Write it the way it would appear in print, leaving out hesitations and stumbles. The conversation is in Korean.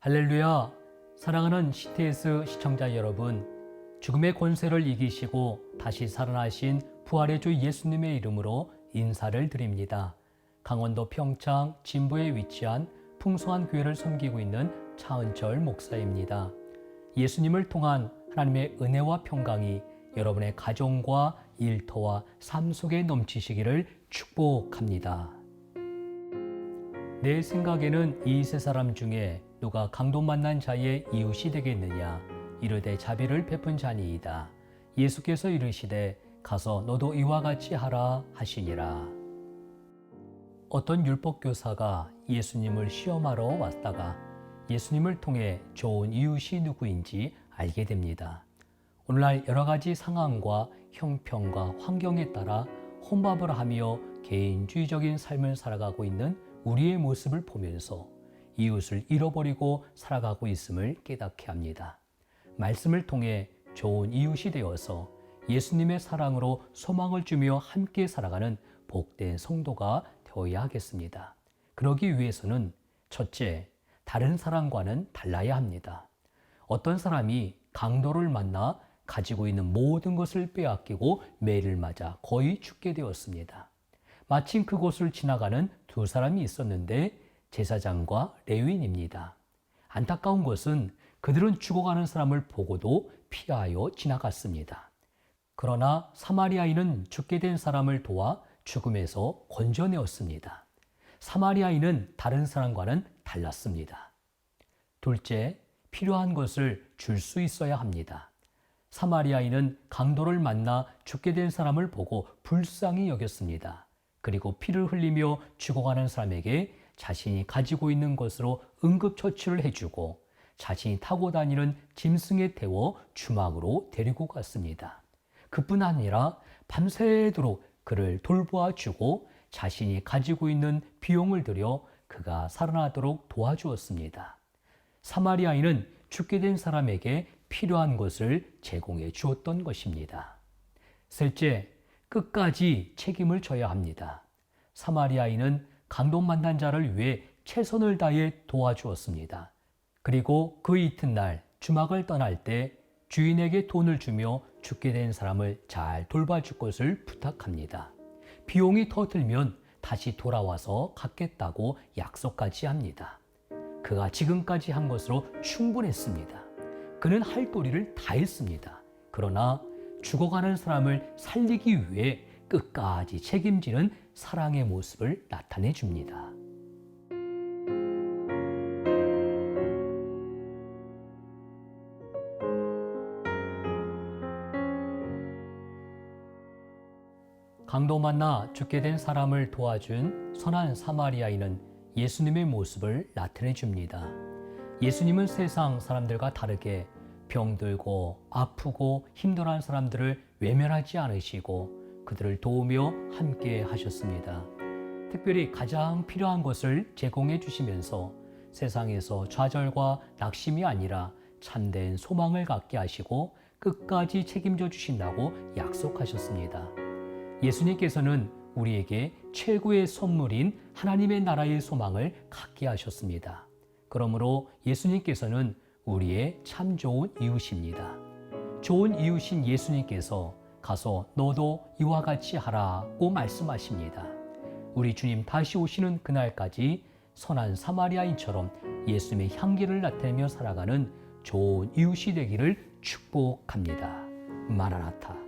할렐루야! 사랑하는 CTS 시청자 여러분, 죽음의 권세를 이기시고 다시 살아나신 부활의 주 예수님의 이름으로 인사를 드립니다. 강원도 평창 진부에 위치한 풍성한 교회를 섬기고 있는 차은철 목사입니다. 예수님을 통한 하나님의 은혜와 평강이 여러분의 가정과 일터와 삶 속에 넘치시기를 축복합니다. 내 생각에는 이 세 사람 중에 누가 강도 만난 자의 이웃이 되겠느냐? 이르되 자비를 베푼 자니이다. 예수께서 이르시되 가서 너도 이와 같이 하라 하시니라. 어떤 율법교사가 예수님을 시험하러 왔다가 예수님을 통해 좋은 이웃이 누구인지 알게 됩니다. 오늘날 여러 가지 상황과 형편과 환경에 따라 혼밥을 하며 개인주의적인 삶을 살아가고 있는 우리의 모습을 보면서 이웃을 잃어버리고 살아가고 있음을 깨닫게 합니다. 말씀을 통해 좋은 이웃이 되어서 예수님의 사랑으로 소망을 주며 함께 살아가는 복된 성도가 되어야 하겠습니다. 그러기 위해서는 첫째, 다른 사람과는 달라야 합니다. 어떤 사람이 강도를 만나 가지고 있는 모든 것을 빼앗기고 매를 맞아 거의 죽게 되었습니다. 마침 그곳을 지나가는 두 사람이 있었는데 제사장과 레위인입니다. 안타까운 것은 그들은 죽어가는 사람을 보고도 피하여 지나갔습니다. 그러나 사마리아인은 죽게 된 사람을 도와 죽음에서 건져내었습니다. 사마리아인은 다른 사람과는 달랐습니다. 둘째, 필요한 것을 줄 수 있어야 합니다. 사마리아인은 강도를 만나 죽게 된 사람을 보고 불쌍히 여겼습니다. 그리고 피를 흘리며 죽어가는 사람에게 자신이 가지고 있는 것으로 응급처치를 해주고 자신이 타고 다니는 짐승에 태워 주막으로 데리고 갔습니다. 그뿐 아니라 밤새도록 그를 돌보아주고 자신이 가지고 있는 비용을 들여 그가 살아나도록 도와주었습니다. 사마리아인은 죽게 된 사람에게 필요한 것을 제공해 주었던 것입니다. 셋째, 끝까지 책임을 져야 합니다. 사마리아인은 강도 만난 자를 위해 최선을 다해 도와주었습니다. 그리고 그 이튿날 주막을 떠날 때 주인에게 돈을 주며 죽게 된 사람을 잘 돌봐줄 것을 부탁합니다. 비용이 더 들면 다시 돌아와서 갚겠다고 약속까지 합니다. 그가 지금까지 한 것으로 충분했습니다. 그는 할 도리를 다 했습니다. 그러나 죽어가는 사람을 살리기 위해 끝까지 책임지는 사랑의 모습을 나타내 줍니다. 강도 만나 죽게 된 사람을 도와준 선한 사마리아인은 예수님의 모습을 나타내 줍니다. 예수님은 세상 사람들과 다르게 병들고 아프고 힘들어하는 사람들을 외면하지 않으시고 그들을 도우며 함께 하셨습니다. 특별히 가장 필요한 것을 제공해 주시면서 세상에서 좌절과 낙심이 아니라 참된 소망을 갖게 하시고 끝까지 책임져 주신다고 약속하셨습니다. 예수님께서는 우리에게 최고의 선물인 하나님의 나라의 소망을 갖게 하셨습니다. 그러므로 예수님께서는 우리의 참 좋은 이웃입니다. 좋은 이웃인 예수님께서 가서 너도 이와 같이 하라고 말씀하십니다. 우리 주님 다시 오시는 그날까지 선한 사마리아인처럼 예수님의 향기를 나타내며 살아가는 좋은 이웃이 되기를 축복합니다. 마라나타.